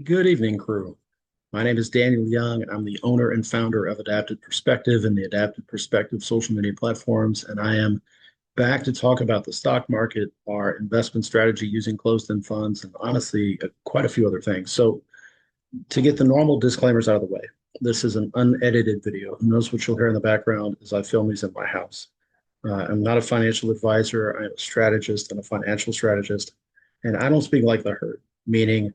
Good evening, crew. My name is Daniel Young, and I'm the owner and founder of Adapted Perspective and the Adapted Perspective social media platforms. And I am back to talk about the stock market, our investment strategy using closed-end funds, and honestly, quite a few other things. So, to get the normal disclaimers out of the way, this is an unedited video. Who knows what you'll hear in the background as I film these in my house. I'm not a financial advisor. I'm a strategist and a financial strategist, and I don't speak like the herd, meaning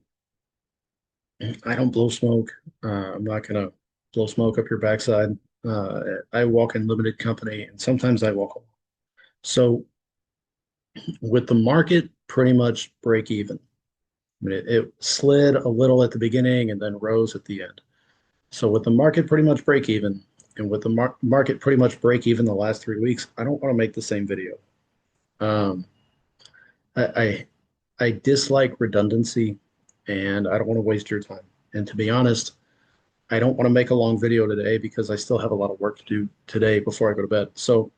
I don't blow smoke. I'm not gonna blow smoke up your backside. I walk in limited company, and sometimes I walk alone. So with the market pretty much break even. I mean, it slid a little at the beginning and then rose at the end. So with the market pretty much break even, and with the market pretty much break even the last 3 weeks, I don't want to make the same video. Um, I, I dislike redundancy, and I don't want to waste your time. And to be honest, I don't want to make a long video today because I still have a lot of work to do today before I go to bed. So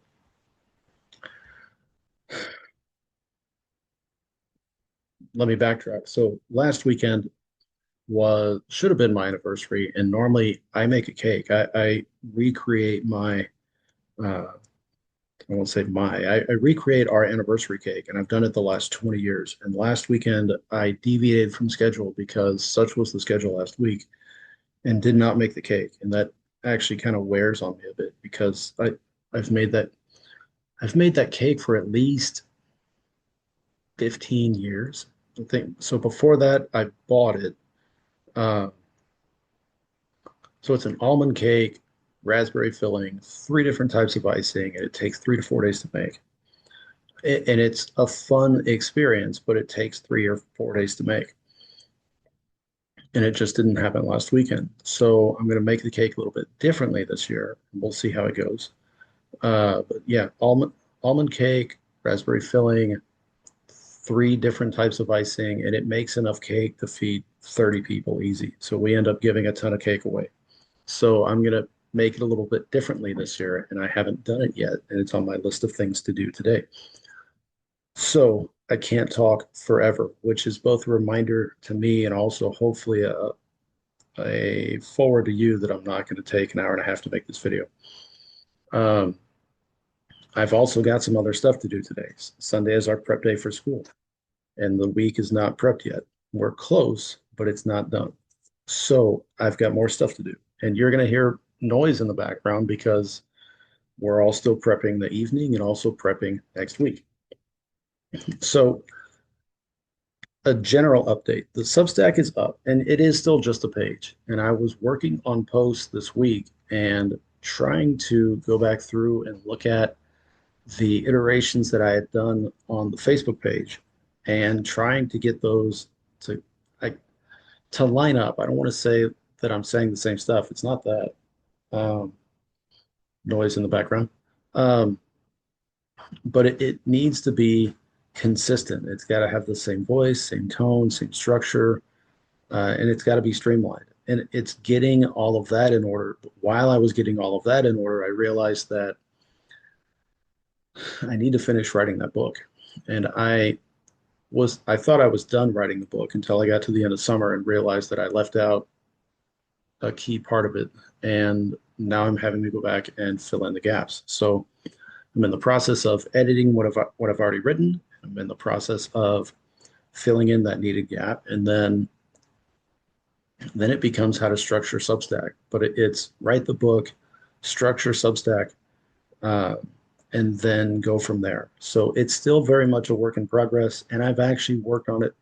let me backtrack. So last weekend was should have been my anniversary, and normally I make a cake. I recreate my I won't say I recreate our anniversary cake, and I've done it the last 20 years. And last weekend I deviated from schedule because such was the schedule last week and did not make the cake. And that actually kind of wears on me a bit because I've made that I've made that cake for at least 15 years. I think so. Before that, I bought it. Uh, so it's an almond cake, raspberry filling, three different types of icing, and it takes 3 to 4 days to make. And it's a fun experience, but it takes 3 or 4 days to make. And it just didn't happen last weekend. So I'm going to make the cake a little bit differently this year. We'll see how it goes. But yeah, almond cake, raspberry filling, three different types of icing, and it makes enough cake to feed 30 people easy. So we end up giving a ton of cake away. So I'm going to make it a little bit differently this year, and I haven't done it yet, and it's on my list of things to do today. So I can't talk forever, which is both a reminder to me and also hopefully a forward to you that I'm not going to take an hour and a half to make this video. Um, I've also got some other stuff to do today. Sunday is our prep day for school, and the week is not prepped yet. We're close, but it's not done. So I've got more stuff to do. And you're going to hear noise in the background because we're all still prepping the evening and also prepping next week. So, a general update, the Substack is up and it is still just a page. And I was working on posts this week and trying to go back through and look at the iterations that I had done on the Facebook page and trying to get those to like to line up. I don't want to say that I'm saying the same stuff. It's not that um, noise in the background, um, but it needs to be consistent. It's got to have the same voice, same tone, same structure, and it's got to be streamlined. And it's getting all of that in order. But while I was getting all of that in order, I realized that I need to finish writing that book. And I thought I was done writing the book until I got to the end of summer and realized that I left out a key part of it. And now I'm having to go back and fill in the gaps. So I'm in the process of editing what I've already written. I'm in the process of filling in that needed gap. And then it becomes how to structure Substack. But it's write the book, structure Substack, uh, and then go from there. So it's still very much a work in progress. And I've actually worked on it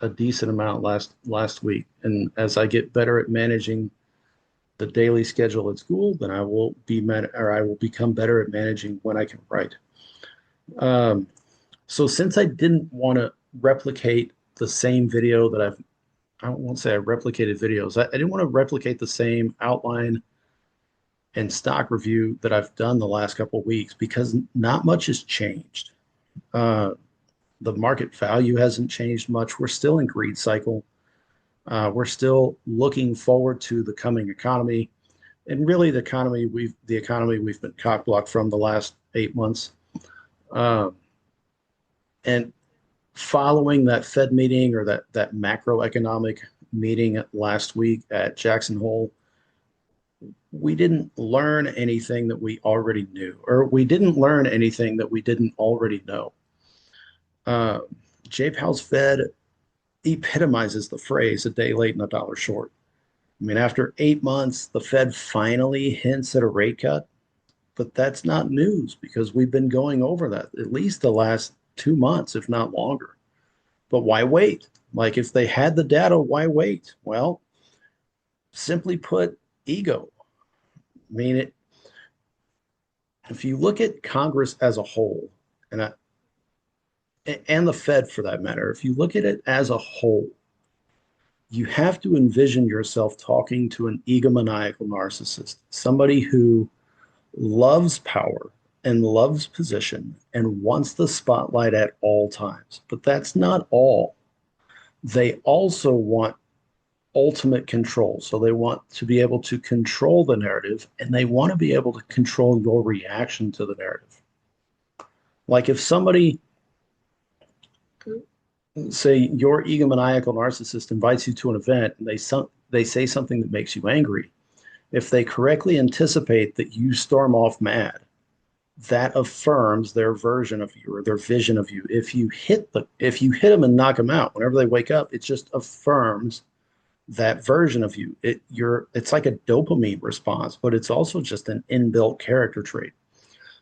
a decent amount last week. And as I get better at managing the daily schedule at school, then I will become better at managing when I can write. Um, so since I didn't want to replicate the same video that I won't say I replicated videos. I didn't want to replicate the same outline and stock review that I've done the last couple of weeks because not much has changed. Uh, the market value hasn't changed much. We're still in greed cycle. We're still looking forward to the coming economy, and really the economy we've been cockblocked from the last 8 months. Um, and following that Fed meeting or that macroeconomic meeting last week at Jackson Hole, we didn't learn anything that we already knew, or we didn't learn anything that we didn't already know. Uh, Jay Powell's Fed epitomizes the phrase a day late and a dollar short. I mean, after 8 months, the Fed finally hints at a rate cut, but that's not news because we've been going over that at least the last 2 months, if not longer. But why wait? Like, if they had the data, why wait? Well, simply put, ego. I mean, if you look at Congress as a whole, and and the Fed for that matter, if you look at it as a whole, you have to envision yourself talking to an egomaniacal narcissist, somebody who loves power and loves position and wants the spotlight at all times. But that's not all. They also want ultimate control. So they want to be able to control the narrative and they want to be able to control your reaction to the narrative. Like if somebody, say your egomaniacal narcissist invites you to an event and they say something that makes you angry, if they correctly anticipate that you storm off mad, that affirms their version of you or their vision of you. If you hit them and knock them out, whenever they wake up, it just affirms that version of you. It's like a dopamine response, but it's also just an inbuilt character trait.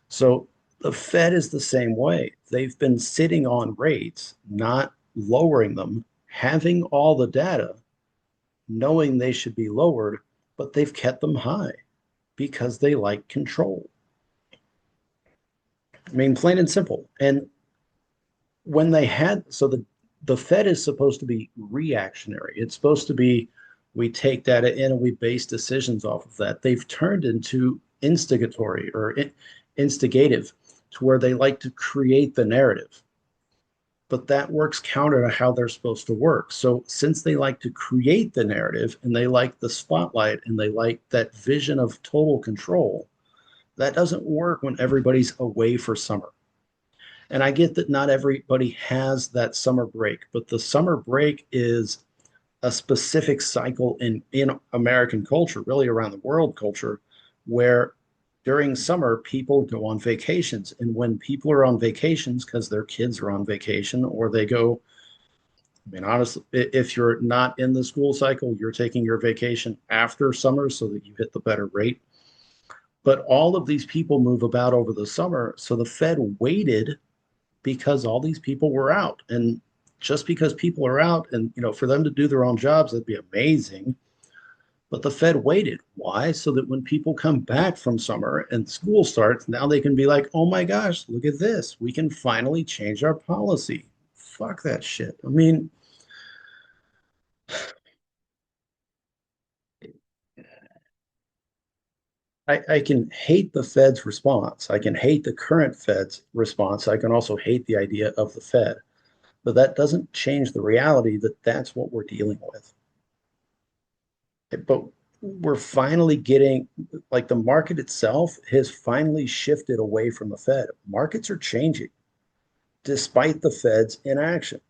So the Fed is the same way. They've been sitting on rates, not lowering them, having all the data, knowing they should be lowered, but they've kept them high because they like control. I mean, plain and simple. And when they had, so the Fed is supposed to be reactionary. It's supposed to be we take data in and we base decisions off of that. They've turned into instigatory or instigative to where they like to create the narrative. But that works counter to how they're supposed to work. So since they like to create the narrative and they like the spotlight and they like that vision of total control, that doesn't work when everybody's away for summer. And I get that not everybody has that summer break, but the summer break is a specific cycle in American culture, really around the world culture, where during summer people go on vacations. And when people are on vacations because their kids are on vacation or they go, I mean, honestly, if you're not in the school cycle, you're taking your vacation after summer so that you hit the better rate. But all of these people move about over the summer. So the Fed waited because all these people were out. And just because people are out and, for them to do their own jobs, that'd be amazing. But the Fed waited. Why? So that when people come back from summer and school starts, now they can be like, oh my gosh, look at this. We can finally change our policy. Fuck that shit. I mean, I can hate the Fed's response. I can hate the current Fed's response. I can also hate the idea of the Fed. But that doesn't change the reality that that's what we're dealing with. But we're finally getting, like, the market itself has finally shifted away from the Fed. Markets are changing despite the Fed's inaction.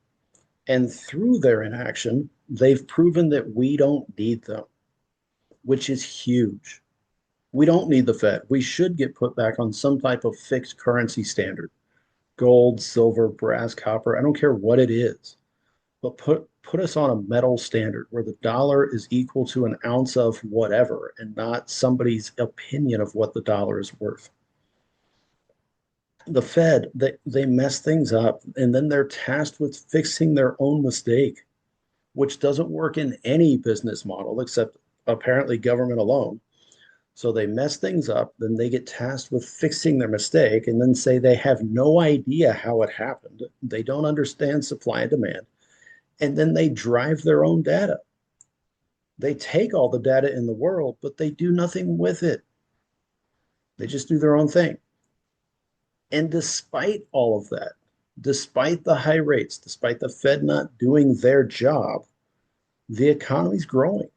And through their inaction, they've proven that we don't need them, which is huge. We don't need the Fed. We should get put back on some type of fixed currency standard: gold, silver, brass, copper. I don't care what it is, but put us on a metal standard where the dollar is equal to an ounce of whatever and not somebody's opinion of what the dollar is worth. The Fed, they mess things up and then they're tasked with fixing their own mistake, which doesn't work in any business model except apparently government alone. So they mess things up, then they get tasked with fixing their mistake and then say they have no idea how it happened. They don't understand supply and demand. And then they drive their own data. They take all the data in the world, but they do nothing with it. They just do their own thing. And despite all of that, despite the high rates, despite the Fed not doing their job, the economy's growing.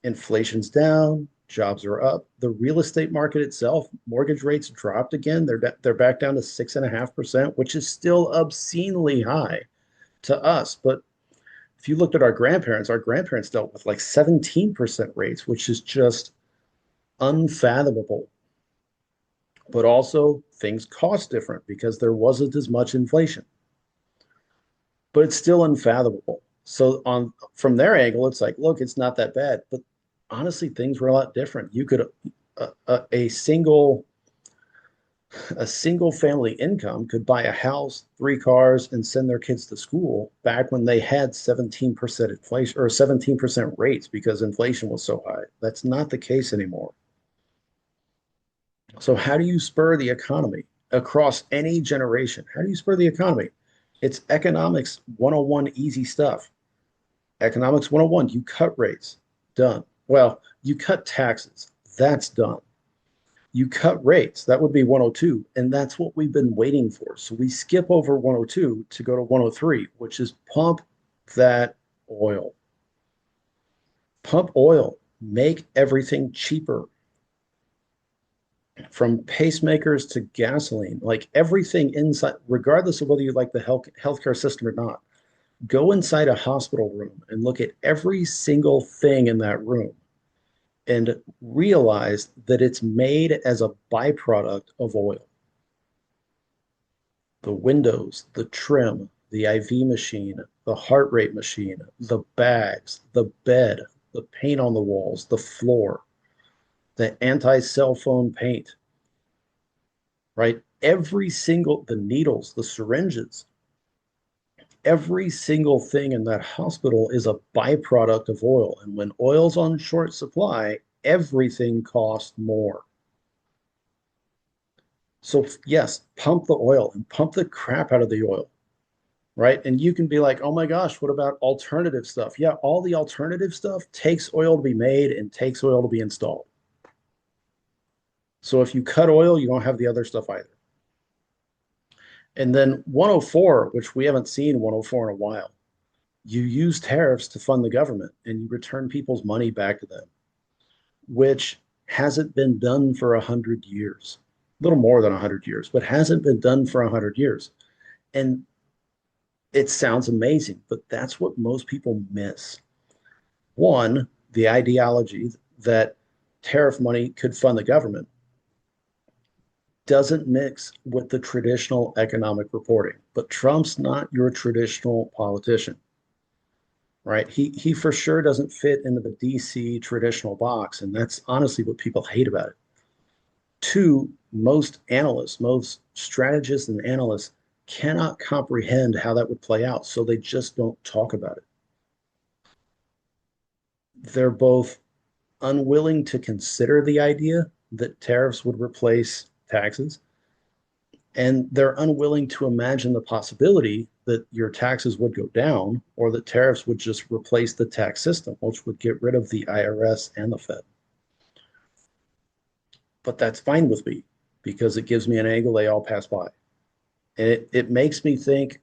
Inflation's down, jobs are up. The real estate market itself, mortgage rates dropped again. They're back down to 6.5%, which is still obscenely high to us. But If you looked at our grandparents dealt with like 17% rates, which is just unfathomable. But also, things cost different because there wasn't as much inflation, but it's still unfathomable. So on from their angle, it's like, look, it's not that bad. But honestly, things were a lot different. You could a single family income could buy a house, three cars, and send their kids to school back when they had 17% inflation or 17% rates because inflation was so high. That's not the case anymore. So how do you spur the economy across any generation? How do you spur the economy? It's economics 101 easy stuff. Economics 101, you cut rates, done. Well, you cut taxes, that's done. You cut rates, that would be 102, and that's what we've been waiting for. So we skip over 102 to go to 103, which is pump that oil. Pump oil, make everything cheaper from pacemakers to gasoline, like everything inside, regardless of whether you like the healthcare system or not, go inside a hospital room and look at every single thing in that room and realize that it's made as a byproduct of oil. The windows, the trim, the IV machine, the heart rate machine, the bags, the bed, the paint on the walls, the floor, the anti-cell phone paint, right? Every single, the needles, the syringes, every single thing in that hospital is a byproduct of oil. And when oil's on short supply, everything costs more. So, yes, pump the oil and pump the crap out of the oil, right? And you can be like, oh my gosh, what about alternative stuff? Yeah, all the alternative stuff takes oil to be made and takes oil to be installed. So, if you cut oil, you don't have the other stuff either. And then 104, which we haven't seen 104 in a while, you use tariffs to fund the government and you return people's money back to them, which hasn't been done for 100 years, a little more than 100 years, but hasn't been done for 100 years. And it sounds amazing, but that's what most people miss. One, the ideology that tariff money could fund the government doesn't mix with the traditional economic reporting. But Trump's not your traditional politician, right? He for sure doesn't fit into the DC traditional box, and that's honestly what people hate about it. Two, most analysts, most strategists and analysts cannot comprehend how that would play out, so they just don't talk about it. They're both unwilling to consider the idea that tariffs would replace taxes, and they're unwilling to imagine the possibility that your taxes would go down or that tariffs would just replace the tax system, which would get rid of the IRS and the Fed. But that's fine with me because it gives me an angle they all pass by. And it makes me think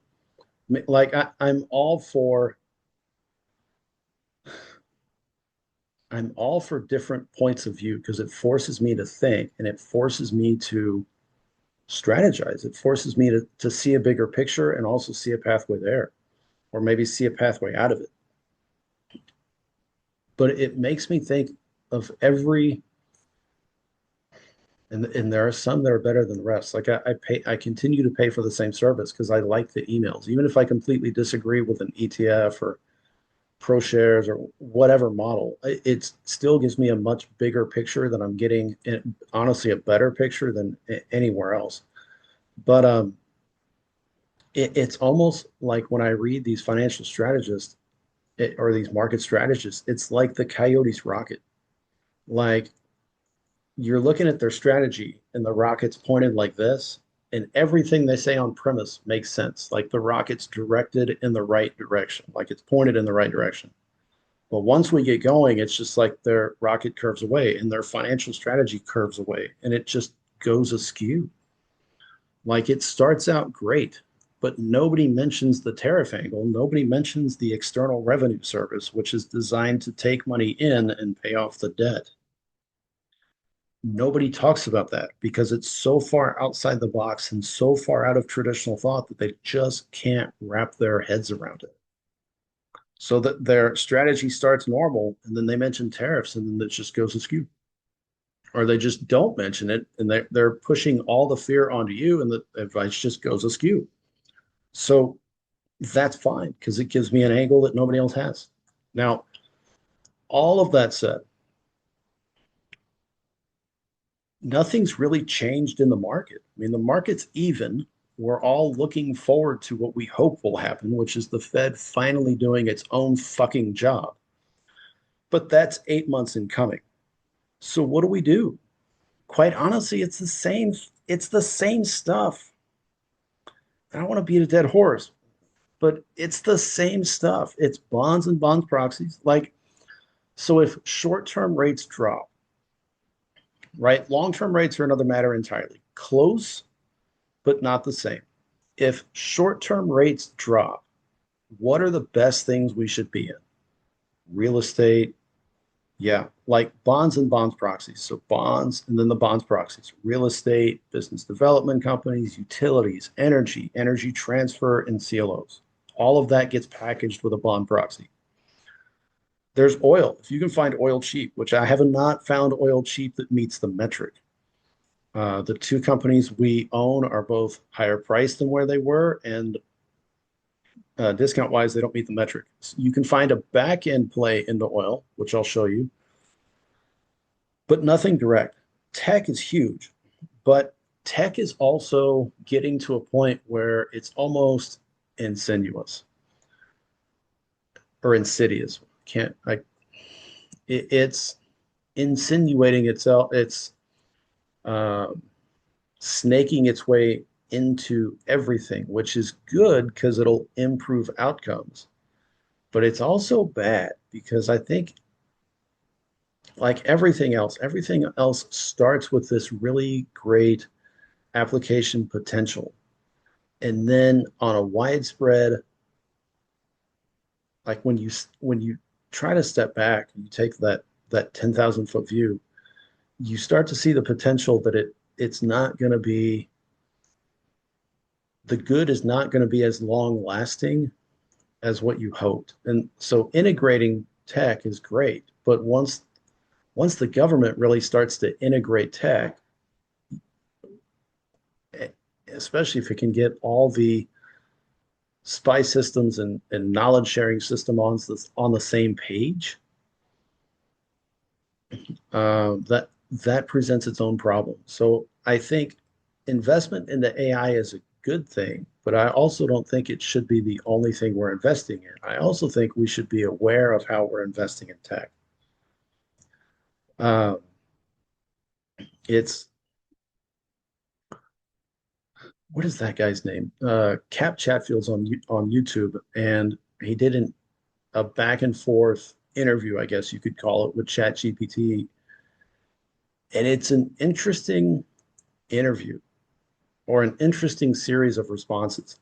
like I'm all for different points of view because it forces me to think and it forces me to strategize. It forces me to see a bigger picture and also see a pathway there, or maybe see a pathway out of it. But it makes me think of every, and there are some that are better than the rest. Like I continue to pay for the same service because I like the emails, even if I completely disagree with an ETF or pro shares or whatever model. It still gives me a much bigger picture than I'm getting, honestly, a better picture than anywhere else. But it's almost like when I read these financial strategists or these market strategists, it's like the coyote's rocket. Like you're looking at their strategy and the rocket's pointed like this, and everything they say on premise makes sense. Like the rocket's directed in the right direction, like it's pointed in the right direction. But once we get going, it's just like their rocket curves away and their financial strategy curves away, and it just goes askew. Like it starts out great, but nobody mentions the tariff angle. Nobody mentions the external revenue service, which is designed to take money in and pay off the debt. Nobody talks about that because it's so far outside the box and so far out of traditional thought that they just can't wrap their heads around it. So that their strategy starts normal, and then they mention tariffs, and then it just goes askew. Or they just don't mention it, and they're pushing all the fear onto you, and the advice just goes askew. So that's fine because it gives me an angle that nobody else has. Now, all of that said, nothing's really changed in the market. I mean, the market's even. We're all looking forward to what we hope will happen, which is the Fed finally doing its own fucking job. But that's 8 months in coming. So what do we do? Quite honestly, it's the same. It's the same stuff. I don't want to beat a dead horse, but it's the same stuff. It's bonds and bond proxies. Like, so if short-term rates drop, right? Long-term rates are another matter entirely. Close, but not the same. If short-term rates drop, what are the best things we should be in? Real estate, yeah, like bonds and bonds proxies. So bonds and then the bonds proxies, real estate, business development companies, utilities, energy transfer, and CLOs. All of that gets packaged with a bond proxy. There's oil. If you can find oil cheap, which I have not found oil cheap that meets the metric. The two companies we own are both higher priced than where they were, and discount wise, they don't meet the metric. So you can find a back end play into oil, which I'll show you, but nothing direct. Tech is huge, but tech is also getting to a point where it's almost insinuous or insidious. Can't like it's insinuating itself. It's um, snaking its way into everything, which is good because it'll improve outcomes. But it's also bad because I think, like everything else starts with this really great application potential. And then on a widespread, like when you try to step back, you take that 10,000 foot view, you start to see the potential that it's not going to be the good is not going to be as long lasting as what you hoped. And so integrating tech is great, but once the government really starts to integrate tech, especially if it can get all the spy systems and knowledge sharing system on the same page, that presents its own problem. So I think investment into AI is a good thing, but I also don't think it should be the only thing we're investing in. I also think we should be aware of how we're investing in tech. Um, it's what is that guy's name? Cap Chatfield's on YouTube, and he did a back and forth interview, I guess you could call it, with ChatGPT, and it's an interesting interview or an interesting series of responses,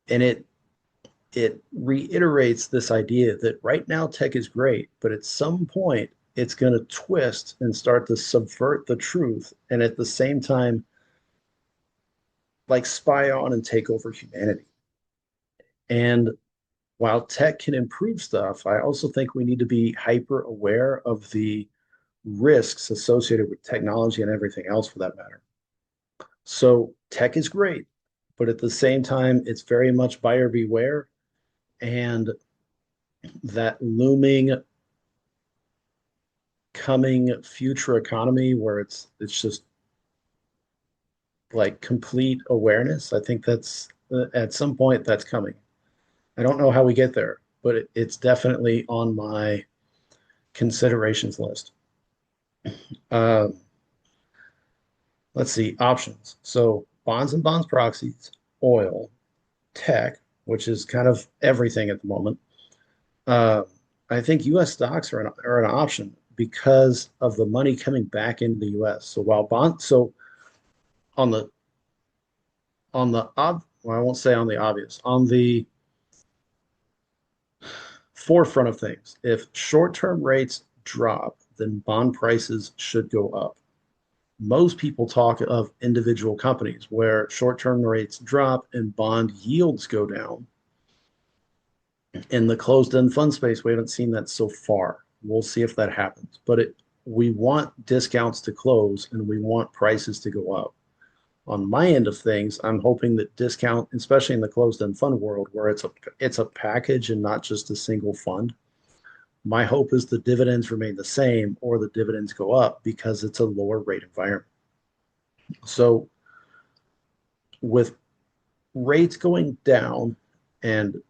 and it reiterates this idea that right now tech is great, but at some point it's going to twist and start to subvert the truth, and at the same time, like spy on and take over humanity. And while tech can improve stuff, I also think we need to be hyper aware of the risks associated with technology and everything else for that matter. So tech is great, but at the same time, it's very much buyer beware. And that looming coming future economy where it's just like complete awareness, I think that's at some point that's coming. I don't know how we get there, but it's definitely on my considerations list. Um, let's see, options. So bonds and bonds proxies, oil, tech, which is kind of everything at the moment. Uh, I think U.S. stocks are an option because of the money coming back into the U.S. So while so on the well, I won't say on the obvious, on the forefront of things, if short-term rates drop, then bond prices should go up. Most people talk of individual companies where short-term rates drop and bond yields go down. In the closed-end fund space, we haven't seen that so far. We'll see if that happens. We want discounts to close and we want prices to go up. On my end of things, I'm hoping that discount, especially in the closed-end fund world, where it's a package and not just a single fund. My hope is the dividends remain the same or the dividends go up because it's a lower rate environment. So with rates going down and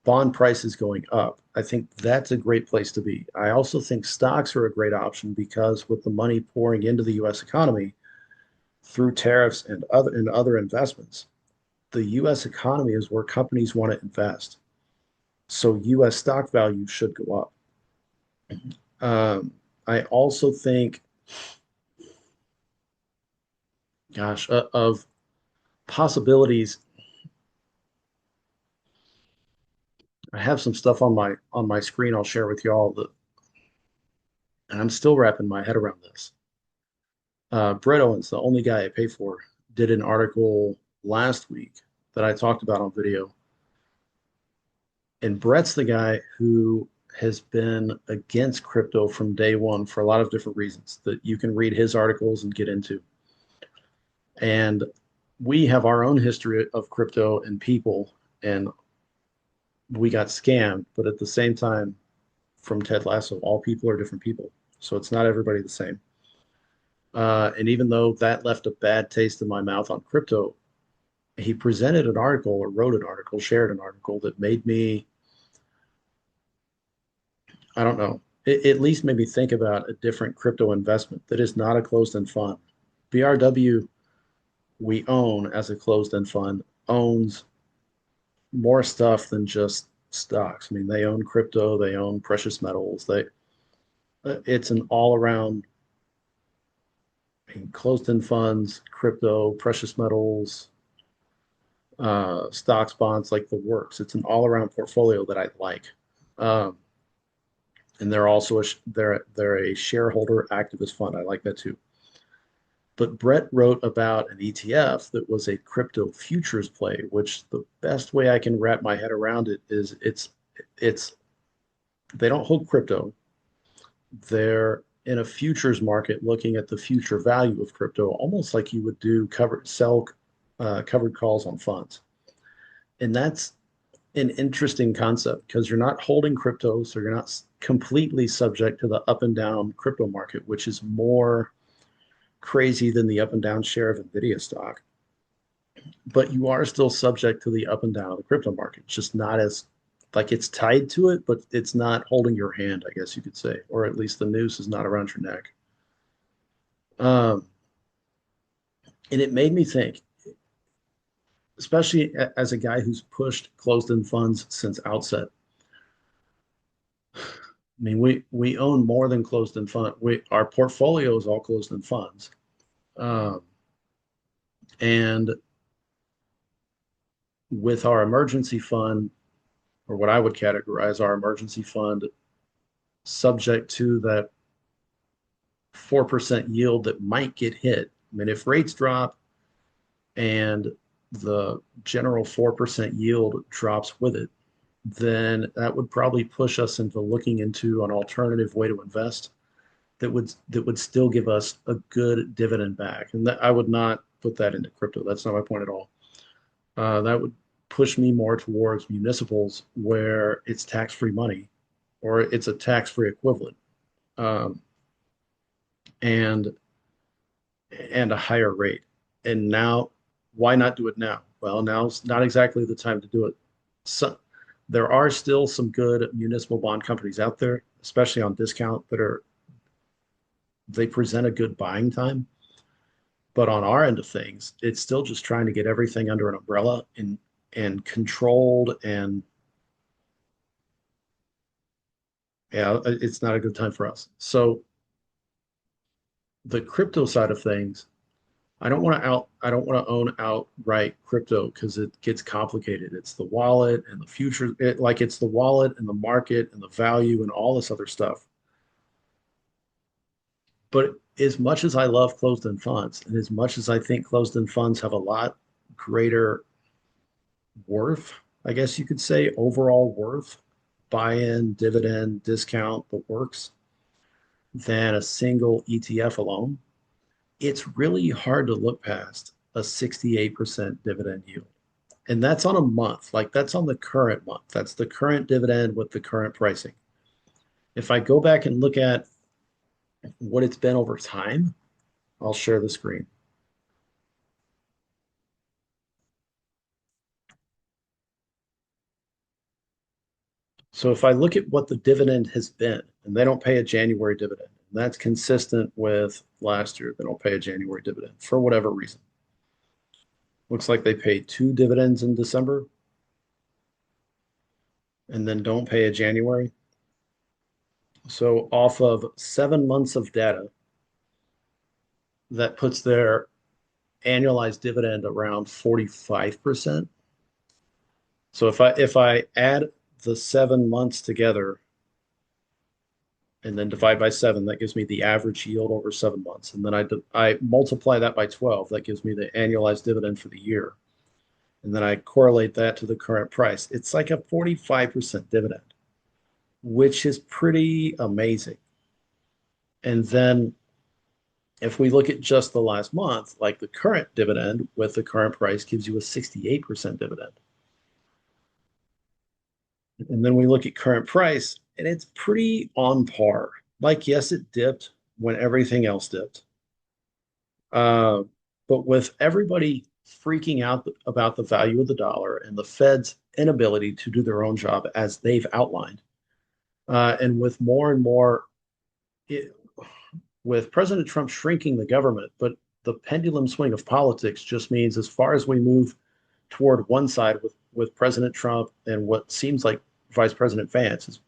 bond prices going up, I think that's a great place to be. I also think stocks are a great option because with the money pouring into the US economy through tariffs and other investments, the US economy is where companies want to invest. So US stock value should go up. I also think, gosh, of possibilities. I have some stuff on my screen I'll share with y'all that, and I'm still wrapping my head around this. Brett Owens, the only guy I pay for, did an article last week that I talked about on video. And Brett's the guy who has been against crypto from day one for a lot of different reasons that you can read his articles and get into. And we have our own history of crypto and people, and we got scammed. But at the same time, from Ted Lasso, all people are different people. So it's not everybody the same. And even though that left a bad taste in my mouth on crypto, he presented an article or wrote an article, shared an article that made me, I don't know, it at least made me think about a different crypto investment that is not a closed-end fund. BRW, we own as a closed-end fund, owns more stuff than just stocks. I mean, they own crypto, they own precious metals. It's an all-around, I mean, closed-end funds, crypto, precious metals, stocks, bonds, like the works. It's an all-around portfolio that I like. Um, and they're also they're a shareholder activist fund. I like that too. But Brett wrote about an ETF that was a crypto futures play, which the best way I can wrap my head around it is it's they don't hold crypto. They're in a futures market looking at the future value of crypto, almost like you would do covered calls on funds. And that's an interesting concept because you're not holding crypto, so you're not completely subject to the up and down crypto market, which is more crazy than the up and down share of Nvidia stock. But you are still subject to the up and down of the crypto market. It's just not as like it's tied to it, but it's not holding your hand, I guess you could say, or at least the noose is not around your neck. Um, and it made me think, especially as a guy who's pushed closed-end funds since outset. I mean, we own more than closed-end fund. Our portfolio is all closed-end funds, um, and with our emergency fund, or what I would categorize our emergency fund, subject to that 4% yield that might get hit. I mean, if rates drop and the general 4% yield drops with it, then that would probably push us into looking into an alternative way to invest that would still give us a good dividend back. And that I would not put that into crypto. That's not my point at all. That would push me more towards municipals where it's tax-free money or it's a tax-free equivalent. Um, and and a higher rate. And now, why not do it now? Well, now's not exactly the time to do it. So there are still some good municipal bond companies out there, especially on discount, they present a good buying time. But on our end of things, it's still just trying to get everything under an umbrella and controlled. And yeah, it's not a good time for us. So the crypto side of things, I don't want to own outright crypto because it gets complicated. It's the wallet and the future, it's the wallet and the market and the value and all this other stuff. But as much as I love closed-end funds and as much as I think closed-end funds have a lot greater worth, I guess you could say, overall worth, buy-in, dividend, discount, the works, than a single ETF alone, it's really hard to look past a 68% dividend yield. And that's on a month, like that's on the current month. That's the current dividend with the current pricing. If I go back and look at what it's been over time, I'll share the screen. So if I look at what the dividend has been, and they don't pay a January dividend, and that's consistent with last year, they don't pay a January dividend for whatever reason. Looks like they paid two dividends in December and then don't pay a January. So off of 7 months of data, that puts their annualized dividend around 45%. So if I add the 7 months together and then divide by seven, that gives me the average yield over 7 months. And then I multiply that by 12, that gives me the annualized dividend for the year. And then I correlate that to the current price. It's like a 45% dividend, which is pretty amazing. And then if we look at just the last month, like the current dividend with the current price gives you a 68% dividend. And then we look at current price and it's pretty on par. Like, yes, it dipped when everything else dipped. Uh, but with everybody freaking out about the value of the dollar and the Fed's inability to do their own job as they've outlined, and with more and more, it, with President Trump shrinking the government, but the pendulum swing of politics just means as far as we move toward one side with President Trump and what seems like Vice President Vance is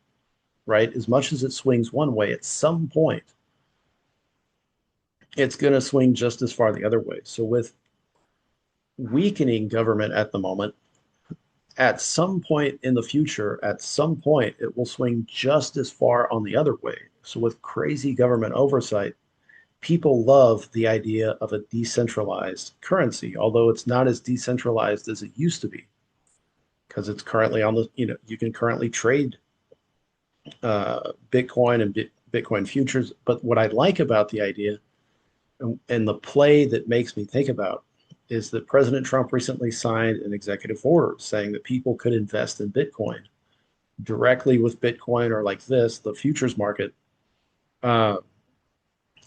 right, as much as it swings one way, at some point it's going to swing just as far the other way. So with weakening government at the moment, at some point in the future, at some point, it will swing just as far on the other way. So with crazy government oversight, people love the idea of a decentralized currency, although it's not as decentralized as it used to be because it's currently on the, you can currently trade Bitcoin and Bitcoin futures. But what I like about the idea and the play that makes me think about is that President Trump recently signed an executive order saying that people could invest in Bitcoin directly with Bitcoin or like this, the futures market, uh,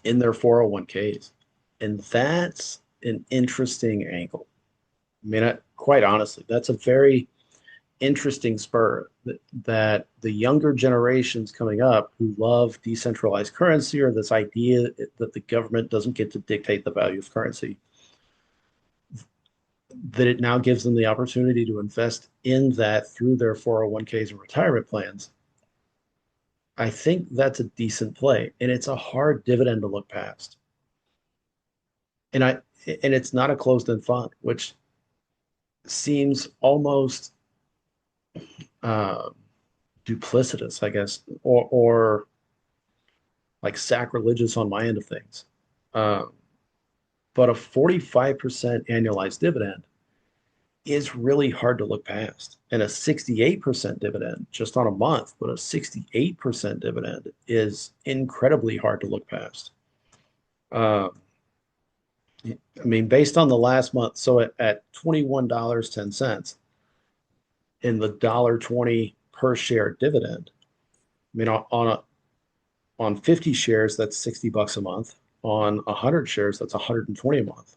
in their 401ks. And that's an interesting angle. I mean, quite honestly, that's a very interesting spur that the younger generations coming up who love decentralized currency or this idea that the government doesn't get to dictate the value of currency, that it now gives them the opportunity to invest in that through their 401ks and retirement plans. I think that's a decent play, and it's a hard dividend to look past. And I and it's not a closed-end fund, which seems almost uh, duplicitous, I guess, or like sacrilegious on my end of things. Um, but a 45% annualized dividend is really hard to look past. And a 68% dividend just on a month, but a 68% dividend is incredibly hard to look past. Um, I mean, based on the last month, so at $21.10 in the $1.20 per share dividend, I mean, on 50 shares, that's $60 a month. On 100 shares, that's 120 a month,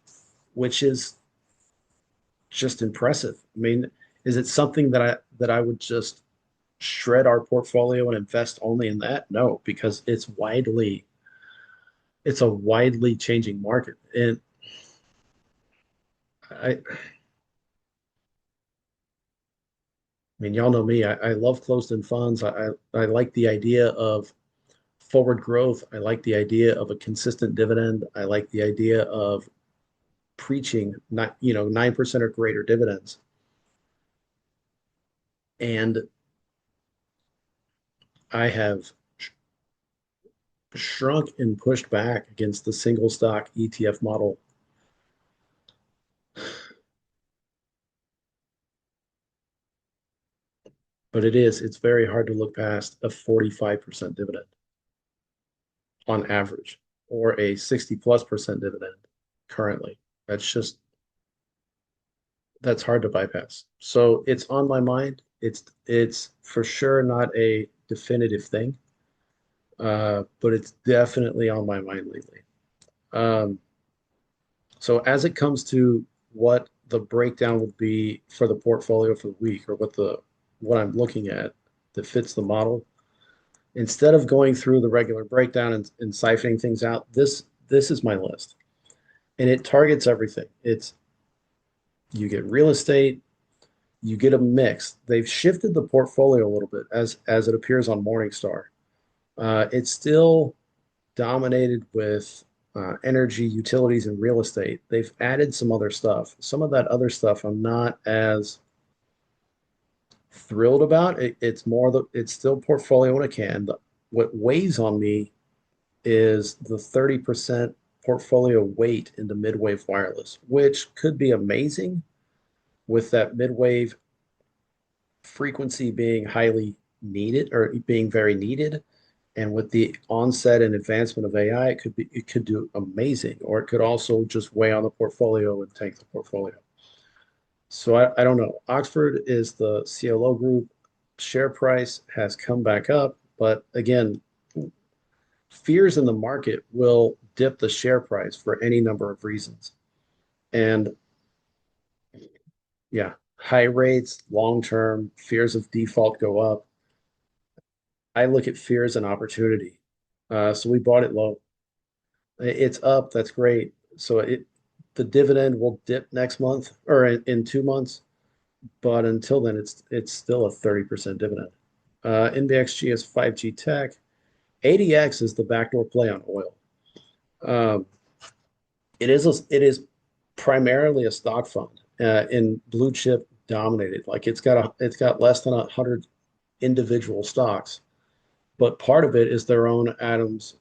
which is just impressive. I mean, is it something that I would just shred our portfolio and invest only in that? No, because it's a widely changing market. And I mean, y'all know me. I love closed-end funds. I like the idea of forward growth. I like the idea of a consistent dividend. I like the idea of preaching not 9% or greater dividends. And I have shrunk and pushed back against the single stock ETF model. but it's very hard to look past a 45% dividend on average or a 60 plus percent dividend currently. That's just, that's hard to bypass. So it's on my mind. It's for sure not a definitive thing, but it's definitely on my mind lately. Um, so as it comes to what the breakdown would be for the portfolio for the week, or what I'm looking at that fits the model, instead of going through the regular breakdown and siphoning things out, this is my list, and it targets everything. It's you get real estate, you get a mix. They've shifted the portfolio a little bit as it appears on Morningstar. It's still dominated with energy, utilities, and real estate. They've added some other stuff. Some of that other stuff I'm not as thrilled about. It's still portfolio in a can. What weighs on me is the 30% portfolio weight into mid-wave wireless, which could be amazing with that mid-wave frequency being highly needed or being very needed. And with the onset and advancement of AI, it could do amazing, or it could also just weigh on the portfolio and tank the portfolio. So I don't know. Oxford is the CLO group. Share price has come back up, but again, fears in the market will dip the share price for any number of reasons. And yeah, high rates, long term, fears of default go up. I look at fear as an opportunity. So we bought it low. It's up. That's great. The dividend will dip next month or in 2 months, but until then, it's still a 30% dividend. NVXG is 5G tech. ADX is the backdoor play on oil. Um, it is primarily a stock fund in blue chip dominated. Like it's got less than 100 individual stocks, but part of it is their own Adams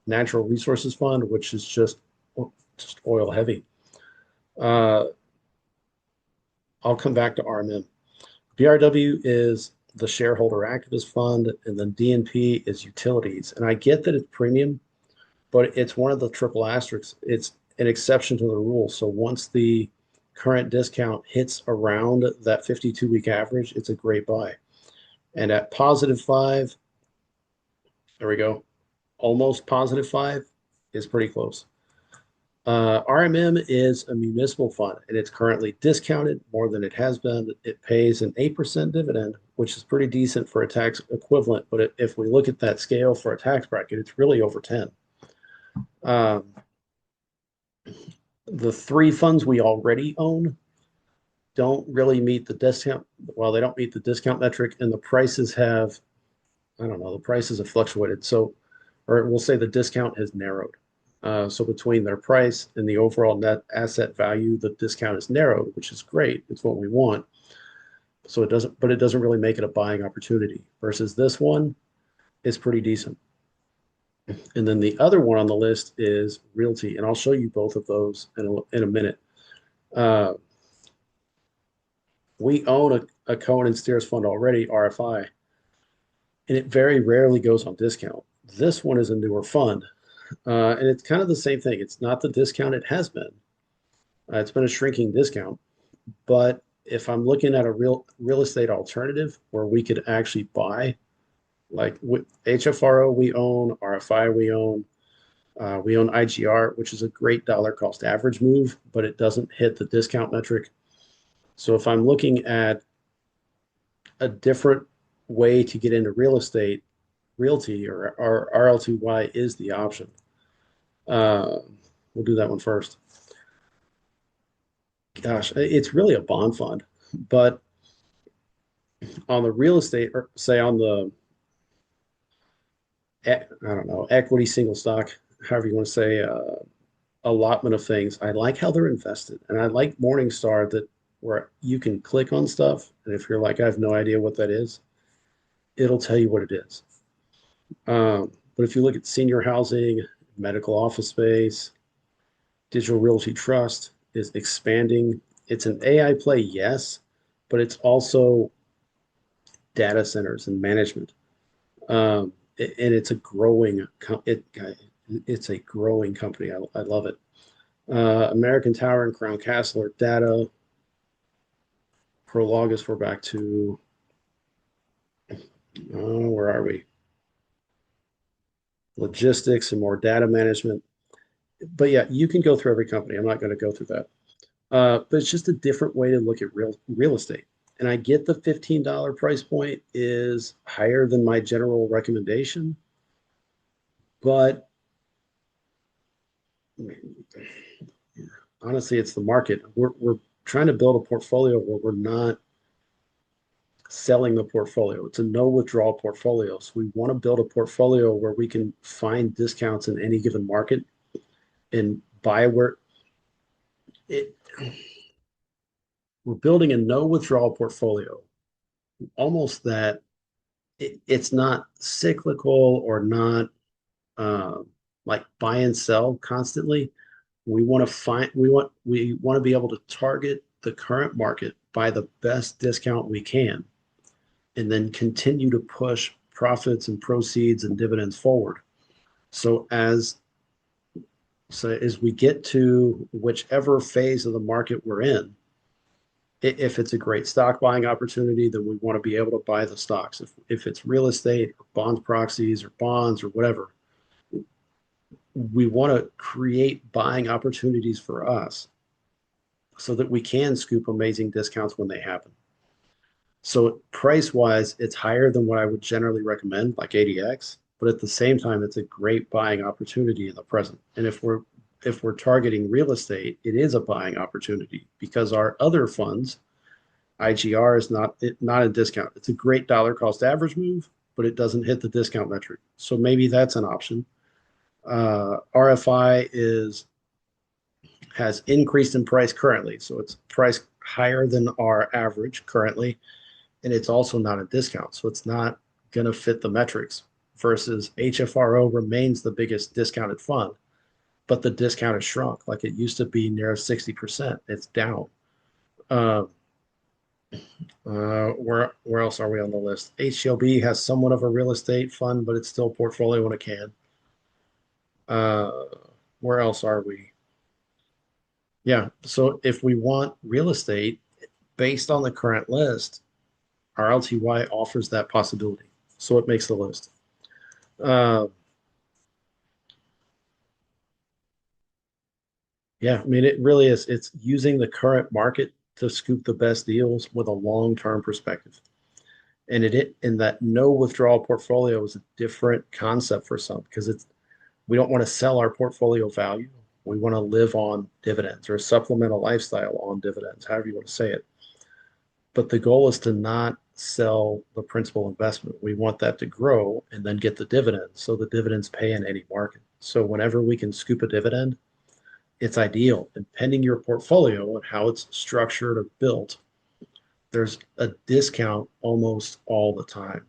Natural Resources Fund, which is just oil heavy. Uh, I'll come back to RMM. BRW is the shareholder activist fund, and then DNP is utilities. And I get that it's premium, but it's one of the triple asterisks. It's an exception to the rule. So once the current discount hits around that 52-week average, it's a great buy. And at +5, there we go, almost +5 is pretty close. RMM is a municipal fund, and it's currently discounted more than it has been. It pays an 8% dividend, which is pretty decent for a tax equivalent. But if we look at that scale for a tax bracket, it's really over 10. Um, the three funds we already own don't really meet the discount. Well, they don't meet the discount metric, and the prices have, I don't know, the prices have fluctuated. So, or we'll say the discount has narrowed. So between their price and the overall net asset value, the discount is narrowed, which is great. It's what we want. So but it doesn't really make it a buying opportunity. Versus this one is pretty decent. And then the other one on the list is Realty, and I'll show you both of those in a minute. Uh, we own a Cohen and Steers fund already, RFI, and it very rarely goes on discount. This one is a newer fund, and it's kind of the same thing. It's not the discount it has been. It's been a shrinking discount, but if I'm looking at a real estate alternative where we could actually buy, like with HFRO we own, RFI we own IGR, which is a great dollar cost average move, but it doesn't hit the discount metric. So if I'm looking at a different way to get into real estate, Realty or RLTY is the option. Uh, we'll do that one first. Gosh, it's really a bond fund, but on the real estate, or say on the, I don't know, equity single stock, however you want to say, allotment of things, I like how they're invested. And I like Morningstar that where you can click on stuff. And if you're like, I have no idea what that is, it'll tell you what it is. But if you look at senior housing, medical office space, digital realty trust is expanding. It's an AI play, yes, but it's also data centers and management. And it's a growing it's a growing company. I love it. American Tower and Crown Castle are data. Prologus, we're back to where are we? Logistics and more data management. But yeah, you can go through every company. I'm not going to go through that. But it's just a different way to look at real estate. And I get the $15 price point is higher than my general recommendation, but honestly, it's the market. We're trying to build a portfolio where we're not selling the portfolio. It's a no withdrawal portfolio. So we want to build a portfolio where we can find discounts in any given market and buy where it, we're building a no withdrawal portfolio, almost that it's not cyclical or not uh, like buy and sell constantly. We want to be able to target the current market, buy the best discount we can, and then continue to push profits and proceeds and dividends forward. So as we get to whichever phase of the market we're in, if it's a great stock buying opportunity, then we want to be able to buy the stocks. If it's real estate or bond proxies or bonds or whatever, we want to create buying opportunities for us so that we can scoop amazing discounts when they happen. So price wise, it's higher than what I would generally recommend, like ADX, but at the same time, it's a great buying opportunity in the present. And if we're targeting real estate, it is a buying opportunity because our other funds, IGR is not a discount. It's a great dollar cost average move, but it doesn't hit the discount metric. So maybe that's an option. RFI is has increased in price currently, so it's priced higher than our average currently, and it's also not a discount, so it's not going to fit the metrics. Versus HFRO remains the biggest discounted fund, but the discount has shrunk. Like it used to be near 60%. It's down. Uh, where else are we on the list? HLB has somewhat of a real estate fund, but it's still portfolio when it can. Uh, where else are we? Yeah. So if we want real estate based on the current list, our LTY offers that possibility. So it makes the list. Uh, yeah, I mean, it really is. It's using the current market to scoop the best deals with a long-term perspective. And it in that no withdrawal portfolio is a different concept for some because it's we don't want to sell our portfolio value. We want to live on dividends or supplement a lifestyle on dividends, however you want to say it. But the goal is to not sell the principal investment. We want that to grow and then get the dividends. So the dividends pay in any market. So whenever we can scoop a dividend, it's ideal. And pending your portfolio and how it's structured or built, there's a discount almost all the time.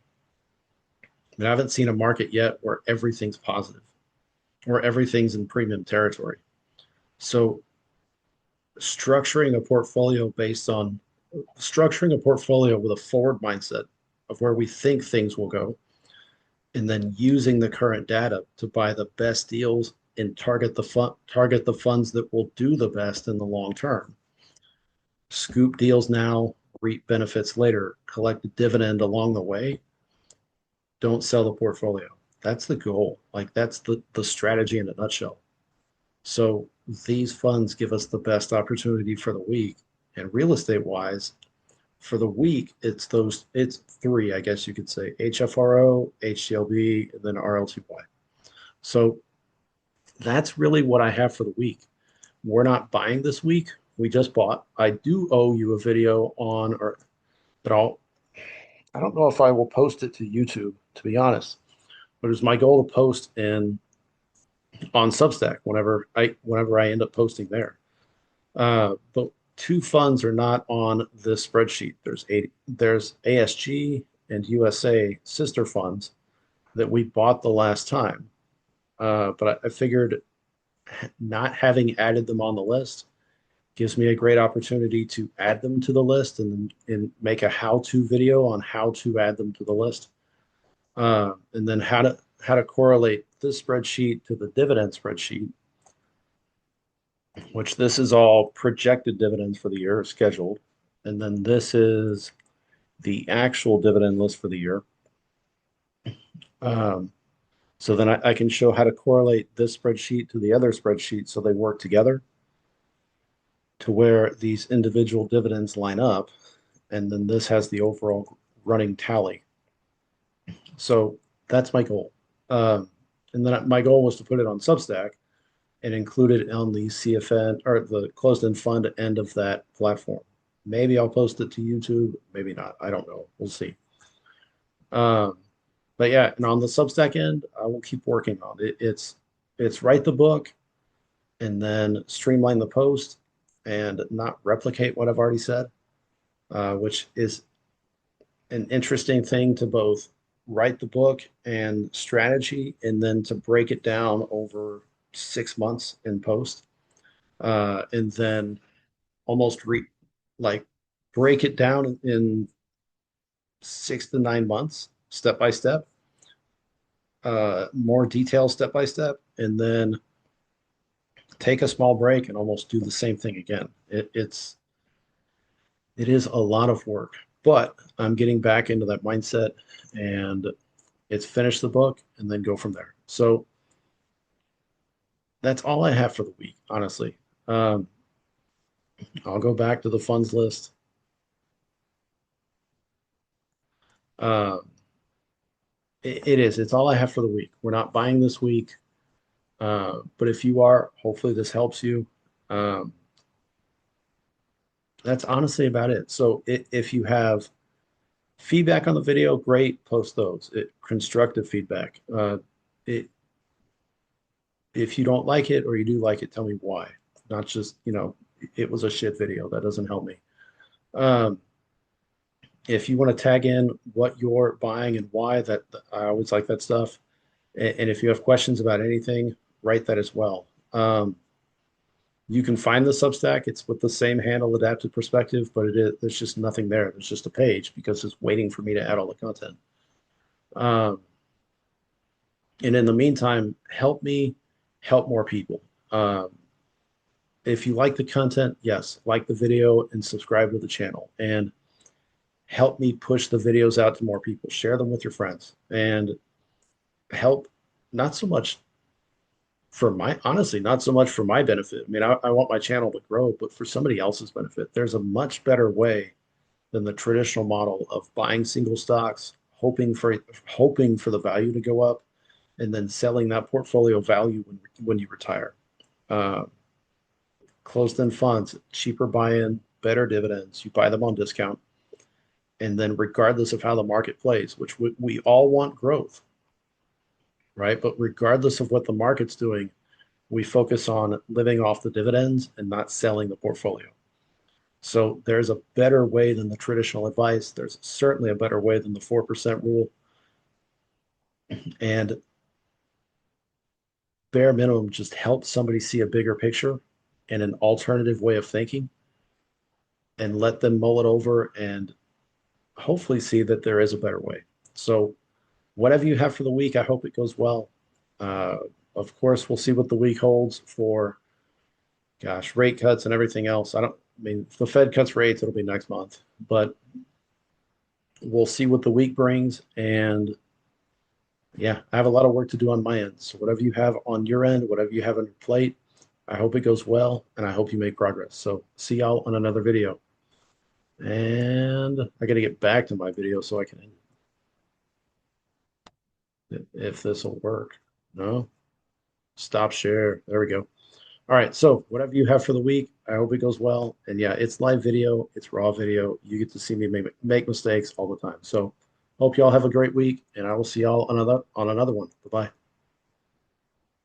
I haven't seen a market yet where everything's positive, where everything's in premium territory. So structuring a portfolio with a forward mindset of where we think things will go, and then using the current data to buy the best deals and target the funds that will do the best in the long term. Scoop deals now, reap benefits later, collect a dividend along the way. Don't sell the portfolio. That's the goal. Like that's the strategy in a nutshell. So these funds give us the best opportunity for the week. And real estate wise, for the week, it's three, I guess you could say: HFRO, HTLB, and then RLTY. So that's really what I have for the week. We're not buying this week. We just bought. I do owe you a video on, or but I don't know if I will post it to YouTube, to be honest. But it's my goal to post in on Substack whenever I end up posting there. But two funds are not on this spreadsheet. There's ASG and USA sister funds that we bought the last time. But I figured not having added them on the list, Gives me a great opportunity to add them to the list and make a how-to video on how to add them to the list. And then how to correlate this spreadsheet to the dividend spreadsheet, which this is all projected dividends for the year scheduled. And then this is the actual dividend list for the year. Um, so then I can show how to correlate this spreadsheet to the other spreadsheet so they work together to where these individual dividends line up. And then this has the overall running tally. So that's my goal. Um, and then my goal was to put it on Substack and include it on the CFN or the closed-end fund end of that platform. Maybe I'll post it to YouTube, maybe not. I don't know. We'll see. Um, but yeah, and on the Substack end, I will keep working on it. It's write the book and then streamline the post and not replicate what I've already said, which is an interesting thing to both write the book and strategy, and then to break it down over 6 months in post, and then almost like break it down in 6 to 9 months, step by step, more detail step by step, and then take a small break and almost do the same thing again. It is a lot of work, but I'm getting back into that mindset, and it's finish the book and then go from there. So that's all I have for the week, honestly. Um, I'll go back to the funds list. Um, it is. It's all I have for the week. We're not buying this week, but if you are, hopefully this helps you. Um, that's honestly about it. So if you have feedback on the video, great, post those. Constructive feedback. It, if you don't like it or you do like it, tell me why. Not just, it was a shit video. That doesn't help me. Um, if you want to tag in what you're buying and why, that I always like that stuff. And if you have questions about anything, write that as well. You can find the Substack. It's with the same handle, Adaptive Perspective, but there's just nothing there. There's just a page because it's waiting for me to add all the content. And in the meantime, help me help more people. If you like the content, yes, like the video and subscribe to the channel. And help me push the videos out to more people. Share them with your friends and help, not so much honestly, not so much for my benefit. I mean, I want my channel to grow, but for somebody else's benefit. There's a much better way than the traditional model of buying single stocks, hoping for the value to go up, and then selling that portfolio value when you retire. Uh, Closed-end funds, cheaper buy-in, better dividends. You buy them on discount. And then regardless of how the market plays, which we all want growth, right? But regardless of what the market's doing, we focus on living off the dividends and not selling the portfolio. So there's a better way than the traditional advice. There's certainly a better way than the 4% rule. And bare minimum, just help somebody see a bigger picture and an alternative way of thinking and let them mull it over and hopefully see that there is a better way. So whatever you have for the week, I hope it goes well. Of course, we'll see what the week holds for, rate cuts and everything else. I mean, if the Fed cuts rates, it'll be next month, but we'll see what the week brings. And yeah, I have a lot of work to do on my end. So whatever you have on your end, whatever you have on your plate, I hope it goes well and I hope you make progress. So see y'all on another video. And I got to get back to my video so I can end it, if this will work. No, stop share. There we go. All right. So whatever you have for the week, I hope it goes well. And yeah, it's live video. It's raw video. You get to see me make mistakes all the time. So hope y'all have a great week and I will see y'all on another one. Bye-bye.